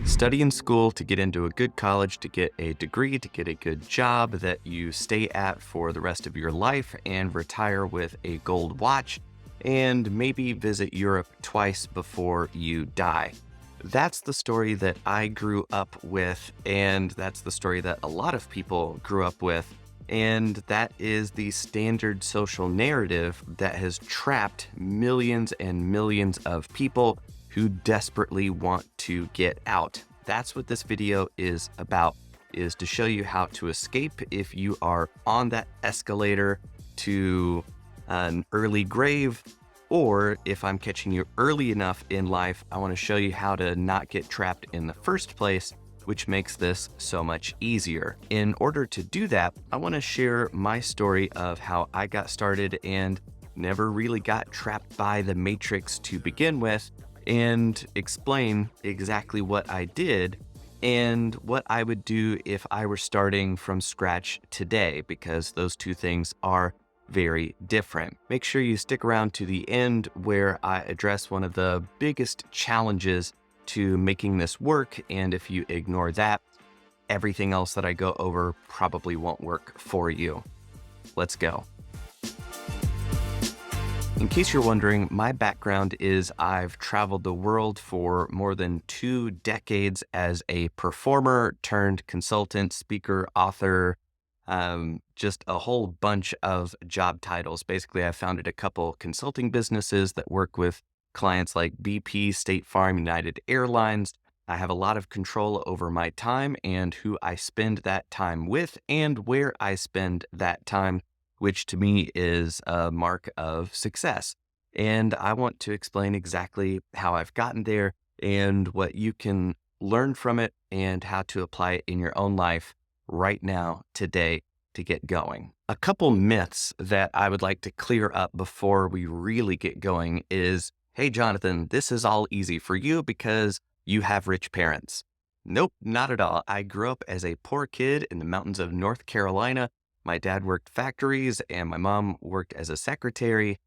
Study in school to get into a good college, to get a degree, to get a good job that you stay at for the rest of your life and retire with a gold watch, and maybe visit Europe twice before you die. That's the story that I grew up with, and that's the story that a lot of people grew up with. And that is the standard social narrative that has trapped millions and millions of people who desperately want to get out. That's what this video is about, is to show you how to escape if you are on that escalator to an early grave, or if I'm catching you early enough in life, I want to show you how to not get trapped in the first place, which makes this so much easier. In order to do that, I want to share my story of how I got started and never really got trapped by the matrix to begin with, and explain exactly what I did and what I would do if I were starting from scratch today, because those two things are very different. Make sure you stick around to the end where I address one of the biggest challenges to making this work, and if you ignore that, everything else that I go over probably won't work for you. Let's go. In case you're wondering, my background is I've traveled the world for more than 2 decades as a performer turned consultant, speaker, author, just a whole bunch of job titles. Basically, I founded a couple consulting businesses that work with clients like BP, State Farm, United Airlines. I have a lot of control over my time and who I spend that time with and where I spend that time, which to me is a mark of success. And I want to explain exactly how I've gotten there and what you can learn from it and how to apply it in your own life right now, today, to get going. A couple myths that I would like to clear up before we really get going is, hey, Jonathan, this is all easy for you because you have rich parents. Nope, not at all. I grew up as a poor kid in the mountains of North Carolina. My dad worked factories and my mom worked as a secretary.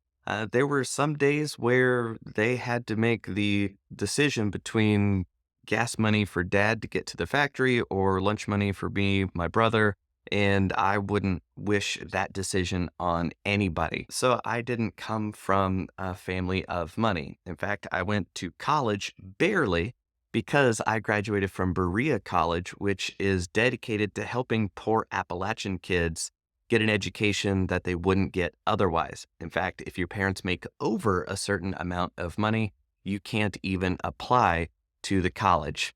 There were some days where they had to make the decision between gas money for dad to get to the factory or lunch money for me, my brother, and I wouldn't wish that decision on anybody. So I didn't come from a family of money. In fact, I went to college barely, because I graduated from Berea College, which is dedicated to helping poor Appalachian kids get an education that they wouldn't get otherwise. In fact, if your parents make over a certain amount of money, you can't even apply to the college.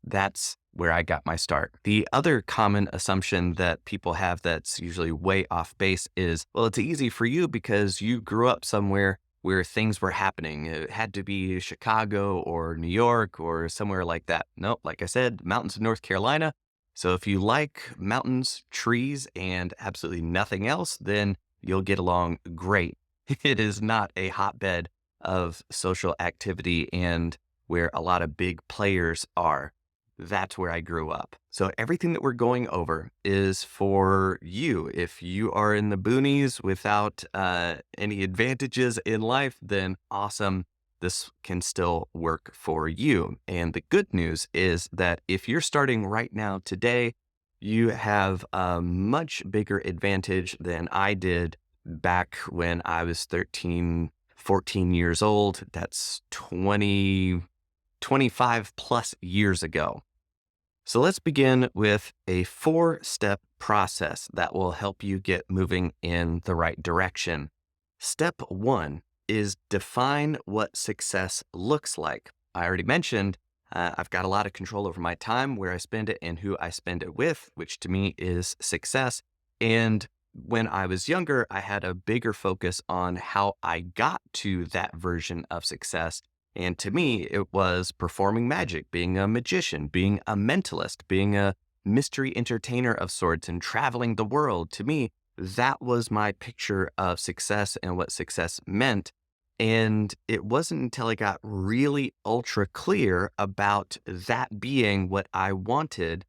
That's where I got my start. The other common assumption that people have that's usually way off base is, well, it's easy for you because you grew up somewhere where things were happening. It had to be Chicago or New York or somewhere like that. Nope, like I said, mountains of North Carolina. So if you like mountains, trees, and absolutely nothing else, then you'll get along great. It is not a hotbed of social activity and where a lot of big players are. That's where I grew up. So everything that we're going over is for you. If you are in the boonies without any advantages in life, then awesome. This can still work for you. And the good news is that if you're starting right now today, you have a much bigger advantage than I did back when I was 13, 14 years old. That's 25 plus years ago. So let's begin with a 4-step process that will help you get moving in the right direction. Step 1 is define what success looks like. I already mentioned I've got a lot of control over my time, where I spend it, and who I spend it with, which to me is success. And when I was younger, I had a bigger focus on how I got to that version of success. And to me, it was performing magic, being a magician, being a mentalist, being a mystery entertainer of sorts, and traveling the world. To me, that was my picture of success and what success meant. And it wasn't until I got really ultra clear about that being what I wanted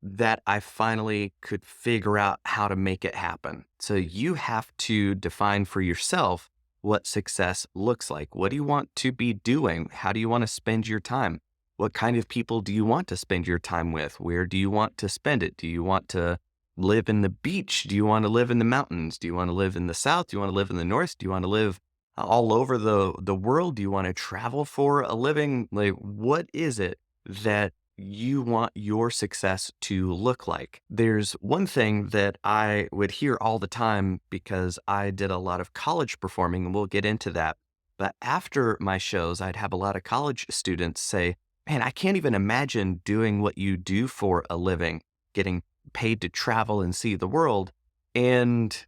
that I finally could figure out how to make it happen. So you have to define for yourself what success looks like. What do you want to be doing? How do you want to spend your time? What kind of people do you want to spend your time with? Where do you want to spend it? Do you want to live in the beach? Do you want to live in the mountains? Do you want to live in the south? Do you want to live in the north? Do you want to live all over the world? Do you want to travel for a living? Like, what is it that you want your success to look like? There's one thing that I would hear all the time because I did a lot of college performing, and we'll get into that. But after my shows, I'd have a lot of college students say, "Man, I can't even imagine doing what you do for a living, getting paid to travel and see the world." And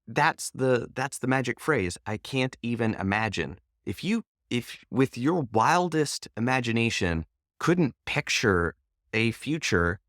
that's the magic phrase. I can't even imagine. If with your wildest imagination couldn't picture a future,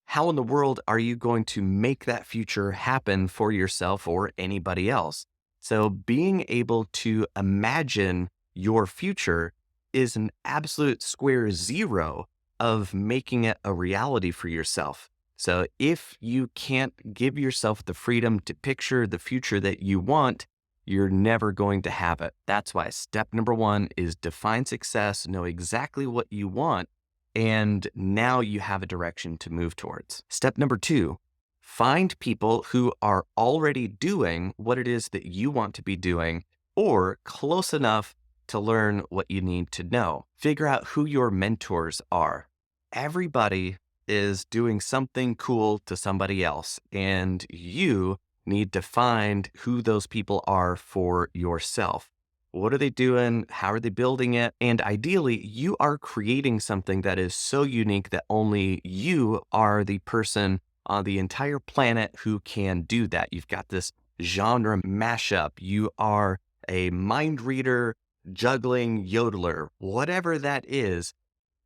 how in the world are you going to make that future happen for yourself or anybody else? So being able to imagine your future is an absolute square zero of making it a reality for yourself. So if you can't give yourself the freedom to picture the future that you want, you're never going to have it. That's why step number one is define success, know exactly what you want, and now you have a direction to move towards. Step number two, find people who are already doing what it is that you want to be doing or close enough to learn what you need to know. Figure out who your mentors are. Everybody is doing something cool to somebody else, and you need to find who those people are for yourself. What are they doing? How are they building it? And ideally, you are creating something that is so unique that only you are the person on the entire planet who can do that. You've got this genre mashup. You are a mind reader, juggling yodeler, whatever that is.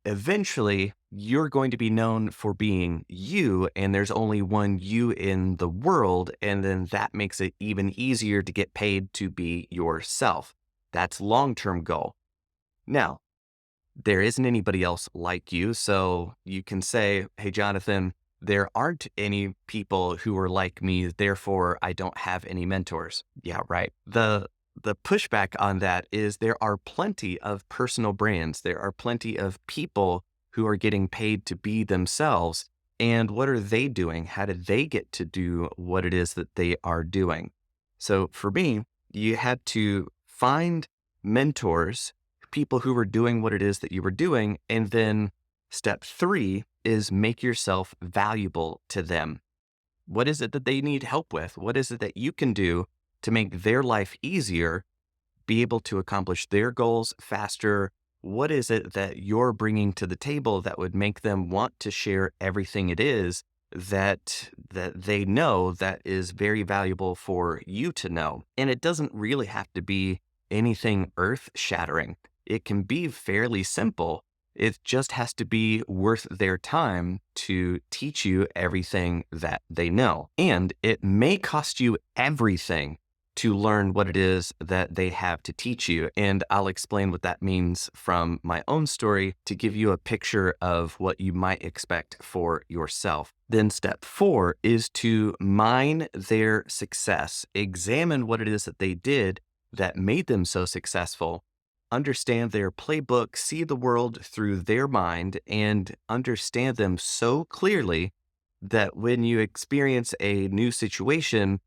Eventually, you're going to be known for being you, and there's only one you in the world. And then that makes it even easier to get paid to be yourself. That's long-term goal. Now, there isn't anybody else like you. So you can say, "Hey, Jonathan, there aren't any people who are like me. Therefore, I don't have any mentors." Yeah, right. The pushback on that is there are plenty of personal brands. There are plenty of people who are getting paid to be themselves. And what are they doing? How did they get to do what it is that they are doing? So for me, you had to find mentors, people who were doing what it is that you were doing. And then step three is make yourself valuable to them. What is it that they need help with? What is it that you can do to make their life easier, be able to accomplish their goals faster? What is it that you're bringing to the table that would make them want to share everything it is that they know that is very valuable for you to know? And it doesn't really have to be anything earth-shattering. It can be fairly simple. It just has to be worth their time to teach you everything that they know. And it may cost you everything to learn what it is that they have to teach you. And I'll explain what that means from my own story to give you a picture of what you might expect for yourself. Then step four is to mine their success. Examine what it is that they did that made them so successful. Understand their playbook, see the world through their mind, and understand them so clearly that when you experience a new situation,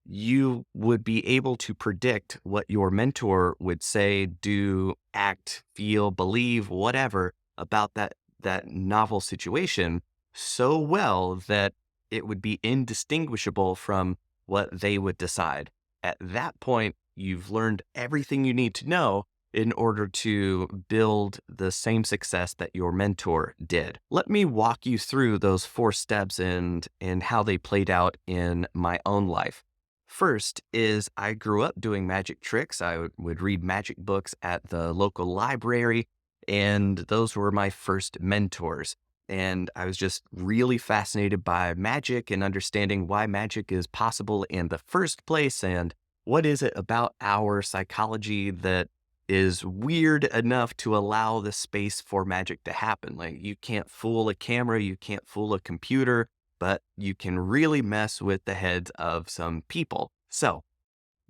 you would be able to predict what your mentor would say, do, act, feel, believe, whatever about that novel situation so well that it would be indistinguishable from what they would decide. At that point, you've learned everything you need to know in order to build the same success that your mentor did. Let me walk you through those four steps and how they played out in my own life. First is I grew up doing magic tricks. I would read magic books at the local library, and those were my first mentors. And I was just really fascinated by magic and understanding why magic is possible in the first place and what is it about our psychology that is weird enough to allow the space for magic to happen. Like you can't fool a camera, you can't fool a computer, but you can really mess with the heads of some people. So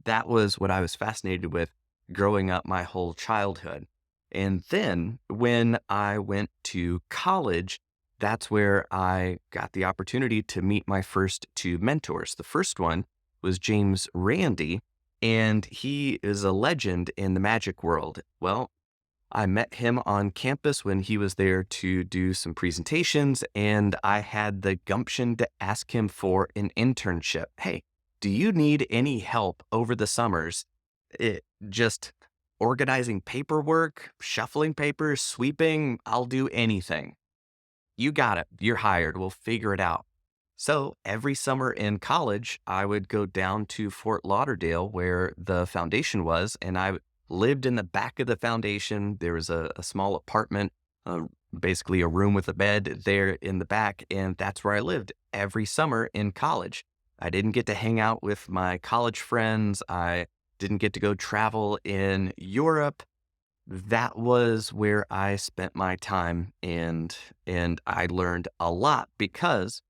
that was what I was fascinated with growing up my whole childhood. And then when I went to college, that's where I got the opportunity to meet my first two mentors. The first one was James Randi, and he is a legend in the magic world. Well, I met him on campus when he was there to do some presentations, and I had the gumption to ask him for an internship. Hey, do you need any help over the summers? Just organizing paperwork, shuffling papers, sweeping, I'll do anything. You got it. You're hired. We'll figure it out. So every summer in college, I would go down to Fort Lauderdale where the foundation was, and I lived in the back of the foundation. There was a small apartment, uh, basically a room with a bed there in the back, and that's where I lived every summer in college. I didn't get to hang out with my college friends. I didn't get to go travel in Europe. That was where I spent my time, and I learned a lot because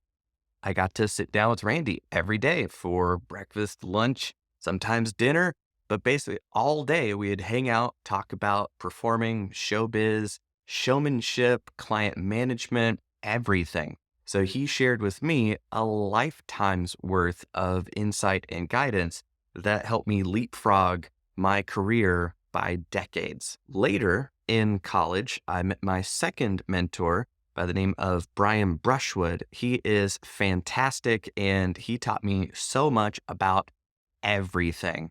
I got to sit down with Randy every day for breakfast, lunch, sometimes dinner, but basically all day we'd hang out, talk about performing, showbiz, showmanship, client management, everything. So he shared with me a lifetime's worth of insight and guidance that helped me leapfrog my career by decades. Later in college, I met my second mentor by the name of Brian Brushwood. He is fantastic and he taught me so much about everything.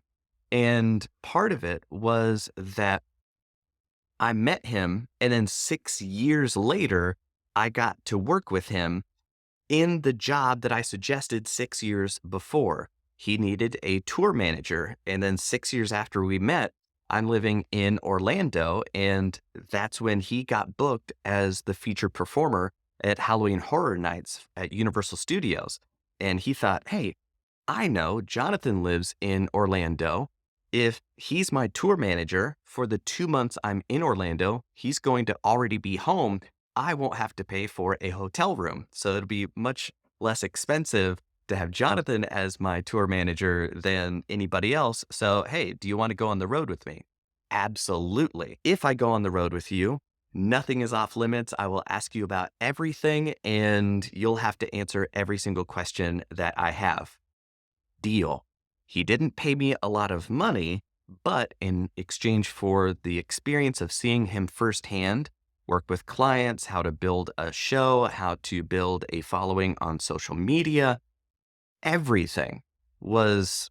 And part of it was that I met him, and then 6 years later, I got to work with him in the job that I suggested 6 years before. He needed a tour manager. And then 6 years after we met, I'm living in Orlando. And that's when he got booked as the featured performer at Halloween Horror Nights at Universal Studios. And he thought, hey, I know Jonathan lives in Orlando. If he's my tour manager for the 2 months I'm in Orlando, he's going to already be home. I won't have to pay for a hotel room. So it'll be much less expensive to have Jonathan as my tour manager than anybody else. So, hey, do you want to go on the road with me? Absolutely. If I go on the road with you, nothing is off limits. I will ask you about everything and you'll have to answer every single question that I have. Deal. He didn't pay me a lot of money, but in exchange for the experience of seeing him firsthand, work with clients, how to build a show, how to build a following on social media, everything was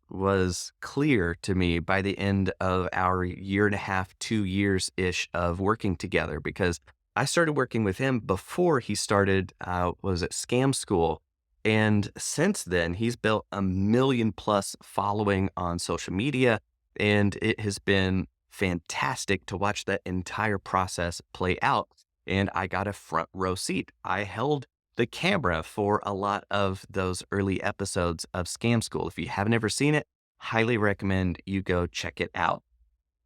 clear to me by the end of our year and a half, 2 years ish of working together because I started working with him before he started, was it Scam School? And since then, he's built a million plus following on social media. And it has been fantastic to watch that entire process play out. And I got a front row seat. I held the camera for a lot of those early episodes of Scam School. If you haven't ever seen it, highly recommend you go check it out.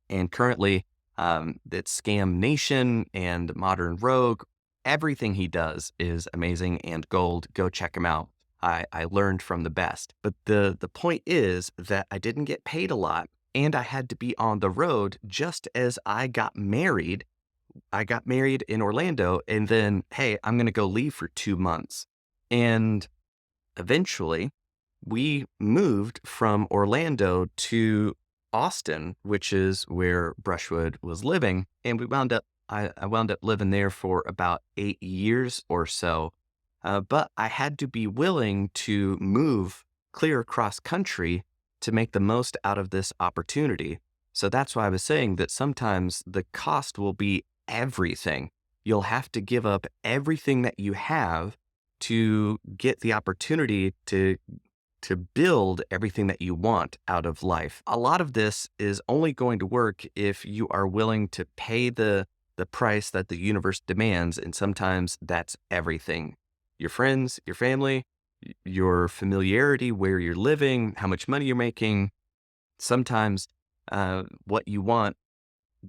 And currently, it's Scam Nation and Modern Rogue. Everything he does is amazing and gold. Go check him out. I learned from the best. But the point is that I didn't get paid a lot and I had to be on the road just as I got married. I got married in Orlando and then, hey, I'm going to go leave for 2 months. And eventually we moved from Orlando to Austin, which is where Brushwood was living. And I wound up living there for about 8 years or so. But I had to be willing to move clear across country to make the most out of this opportunity. So that's why I was saying that sometimes the cost will be everything. You'll have to give up everything that you have to get the opportunity to build everything that you want out of life. A lot of this is only going to work if you are willing to pay the price that the universe demands. And sometimes that's everything. Your friends, your family, your familiarity, where you're living, how much money you're making. Sometimes what you want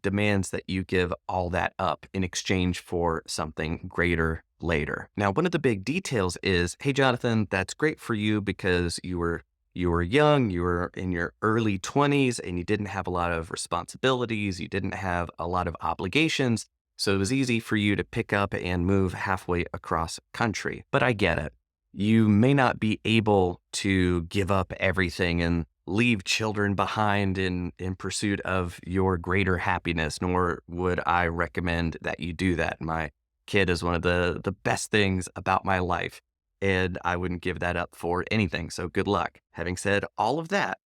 demands that you give all that up in exchange for something greater later. Now, one of the big details is, hey, Jonathan, that's great for you because you were, you were young, you were in your early 20s, and you didn't have a lot of responsibilities, you didn't have a lot of obligations. So it was easy for you to pick up and move halfway across country. But I get it. You may not be able to give up everything and leave children behind in pursuit of your greater happiness, nor would I recommend that you do that. My kid is one of the best things about my life, and I wouldn't give that up for anything. So good luck. Having said all of that,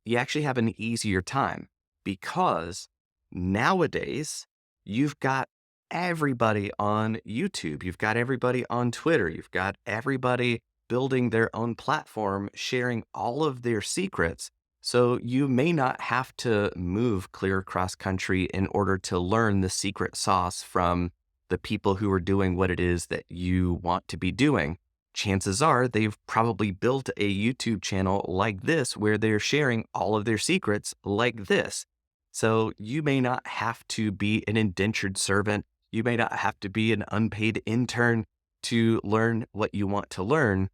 you actually have an easier time because nowadays you've got everybody on YouTube, you've got everybody on Twitter, you've got everybody building their own platform, sharing all of their secrets. So you may not have to move clear across country in order to learn the secret sauce from the people who are doing what it is that you want to be doing. Chances are they've probably built a YouTube channel like this where they're sharing all of their secrets like this. So you may not have to be an indentured servant. You may not have to be an unpaid intern to learn what you want to learn.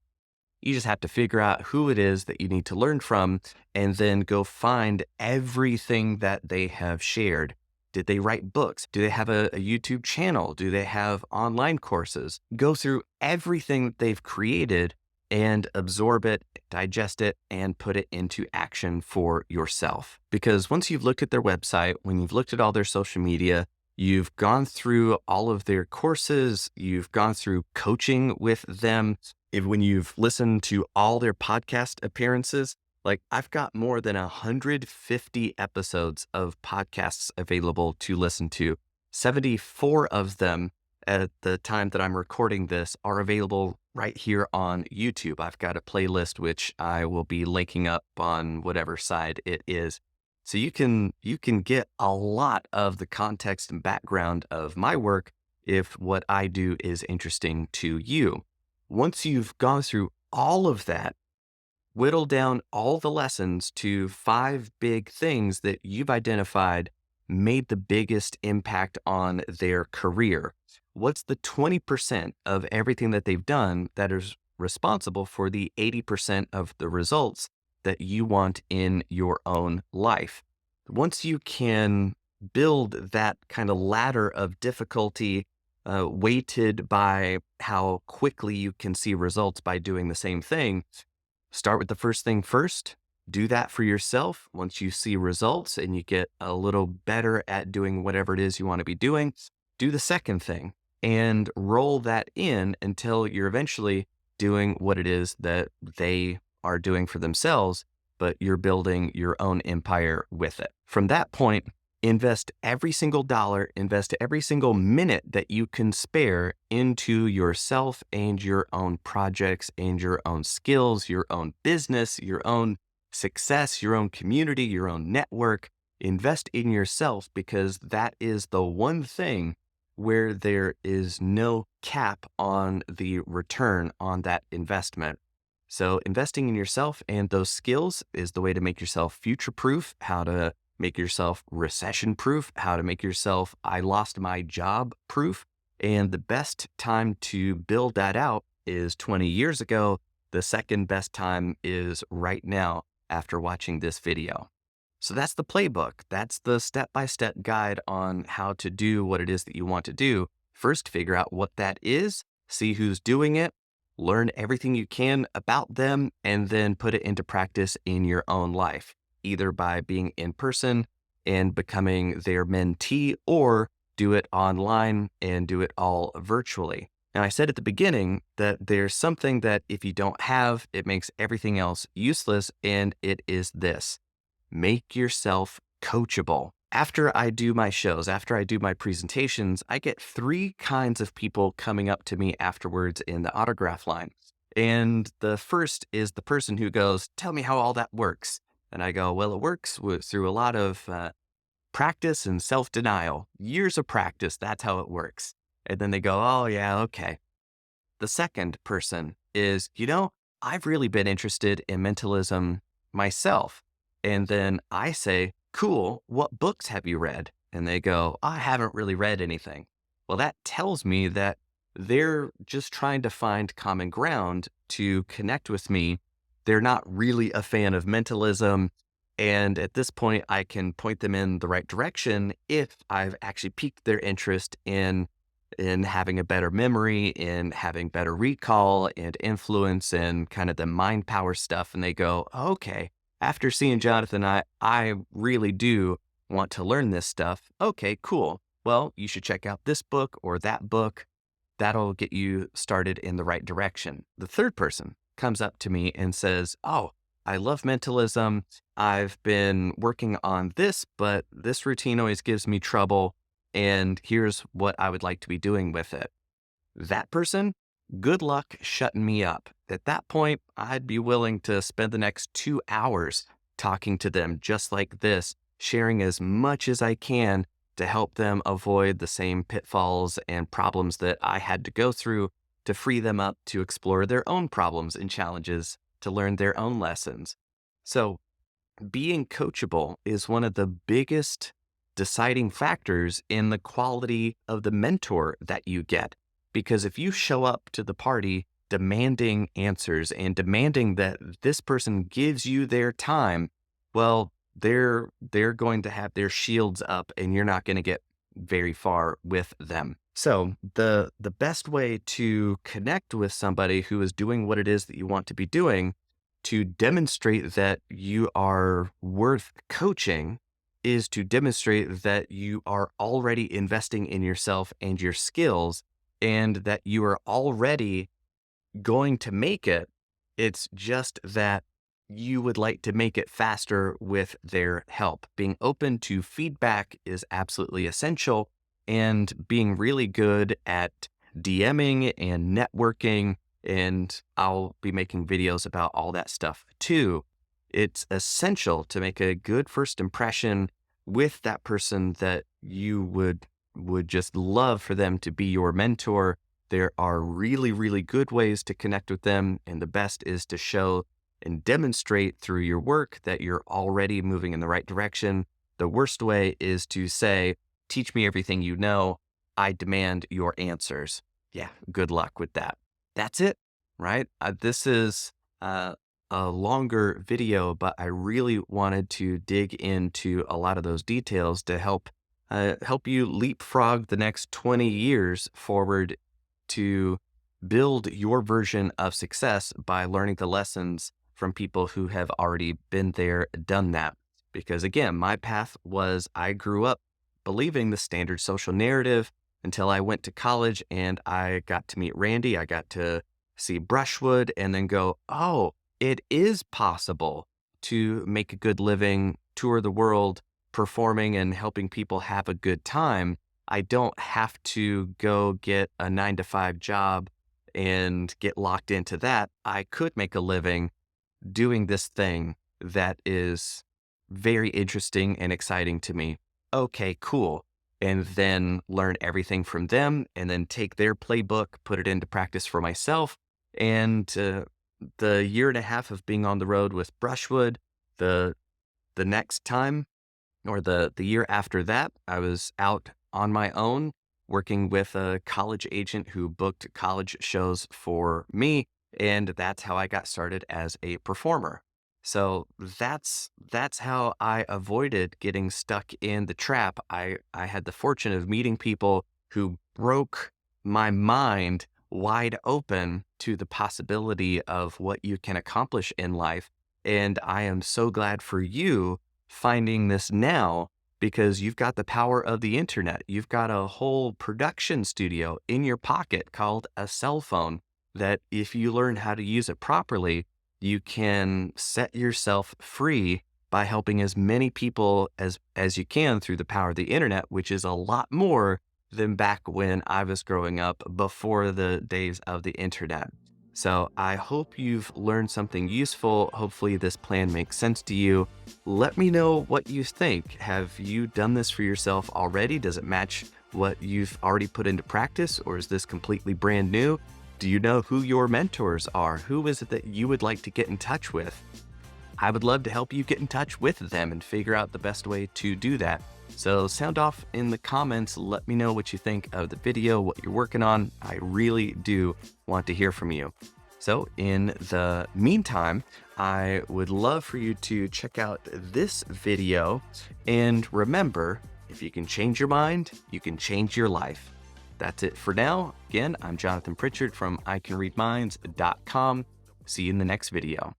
You just have to figure out who it is that you need to learn from and then go find everything that they have shared. Did they write books? Do they have a YouTube channel? Do they have online courses? Go through everything that they've created and absorb it, digest it, and put it into action for yourself. Because once you've looked at their website, when you've looked at all their social media, you've gone through all of their courses, you've gone through coaching with them, when you've listened to all their podcast appearances, like I've got more than 150 episodes of podcasts available to listen to. 74 of them at the time that I'm recording this are available right here on YouTube. I've got a playlist which I will be linking up on whatever side it is. So you can get a lot of the context and background of my work if what I do is interesting to you. Once you've gone through all of that, whittle down all the lessons to 5 big things that you've identified made the biggest impact on their career. What's the 20% of everything that they've done that is responsible for the 80% of the results that you want in your own life? Once you can build that kind of ladder of difficulty weighted by how quickly you can see results by doing the same thing, start with the first thing first. Do that for yourself. Once you see results and you get a little better at doing whatever it is you want to be doing, do the second thing and roll that in until you're eventually doing what it is that they are doing for themselves, but you're building your own empire with it. From that point, invest every single dollar, invest every single minute that you can spare into yourself and your own projects and your own skills, your own business, your own success, your own community, your own network. Invest in yourself because that is the one thing where there is no cap on the return on that investment. So investing in yourself and those skills is the way to make yourself future-proof, how to make yourself recession-proof, how to make yourself I lost my job proof. And the best time to build that out is 20 years ago. The second best time is right now after watching this video. So that's the playbook. That's the step-by-step guide on how to do what it is that you want to do. First, figure out what that is, see who's doing it, learn everything you can about them, and then put it into practice in your own life, either by being in person and becoming their mentee, or do it online and do it all virtually. Now, I said at the beginning that there's something that if you don't have, it makes everything else useless, and it is this. Make yourself coachable. After I do my shows, after I do my presentations, I get 3 kinds of people coming up to me afterwards in the autograph line. And the first is the person who goes, "Tell me how all that works." And I go, "Well, it works through a lot of practice and self-denial. Years of practice, that's how it works." And then they go, "Oh, yeah, okay." The second person is, I've really been interested in mentalism myself. And then I say, "Cool, what books have you read?" And they go, "I haven't really read anything." Well, that tells me that they're just trying to find common ground to connect with me. they're not really a fan of mentalism. And at this point, I can point them in the right direction if I've actually piqued their interest in having a better memory, in having better recall and influence and kind of the mind power stuff. And they go, okay, after seeing Jonathan, I really do want to learn this stuff. Okay, cool. Well, you should check out this book or that book. That'll get you started in the right direction. The third person comes up to me and says, oh, I love mentalism. I've been working on this, but this routine always gives me trouble. And here's what I would like to be doing with it. That person, good luck shutting me up. At that point, I'd be willing to spend the next 2 hours talking to them just like this, sharing as much as I can to help them avoid the same pitfalls and problems that I had to go through, to free them up to explore their own problems and challenges, to learn their own lessons. So being coachable is one of the biggest deciding factors in the quality of the mentor that you get. Because if you show up to the party demanding answers and demanding that this person gives you their time, well, they're going to have their shields up and you're not going to get very far with them. So the best way to connect with somebody who is doing what it is that you want to be doing, to demonstrate that you are worth coaching, is to demonstrate that you are already investing in yourself and your skills, and that you are already going to make it. It's just that you would like to make it faster with their help. Being open to feedback is absolutely essential, and being really good at DMing and networking, and I'll be making videos about all that stuff too. It's essential to make a good first impression with that person that you would just love for them to be your mentor. There are really, really good ways to connect with them, and the best is to show and demonstrate through your work that you're already moving in the right direction. The worst way is to say, teach me everything you know. I demand your answers. Yeah, good luck with that. That's it, right? This is a longer video, but I really wanted to dig into a lot of those details to help you leapfrog the next 20 years forward, to build your version of success by learning the lessons from people who have already been there, done that. Because again, my path was, I grew up believing the standard social narrative until I went to college and I got to meet Randy. I got to see brushwood and then go, oh, it is possible to make a good living, tour the world, performing and helping people have a good time. I don't have to go get a 9-to-5 job and get locked into that. I could make a living doing this thing that is very interesting and exciting to me. Okay, cool. And then learn everything from them, and then take their playbook, put it into practice for myself. And the year and a half of being on the road with brushwood, the next time, or the year after that, I was out on my own working with a college agent who booked college shows for me. And that's how I got started as a performer. So that's how I avoided getting stuck in the trap. I had the fortune of meeting people who broke my mind wide open to the possibility of what you can accomplish in life. And I am so glad for you finding this now, because you've got the power of the internet. You've got a whole production studio in your pocket called a cell phone, that if you learn how to use it properly, you can set yourself free by helping as many people as you can through the power of the internet, which is a lot more than back when I was growing up before the days of the internet. So I hope you've learned something useful. Hopefully this plan makes sense to you. Let me know what you think. Have you done this for yourself already? Does it match what you've already put into practice, or is this completely brand new? Do you know who your mentors are? Who is it that you would like to get in touch with? I would love to help you get in touch with them and figure out the best way to do that. So sound off in the comments. Let me know what you think of the video, what you're working on. I really do want to hear from you. So in the meantime, I would love for you to check out this video. And remember, if you can change your mind, you can change your life. That's it for now. Again, I'm Jonathan Pritchard from iCanReadMinds.com. See you in the next video.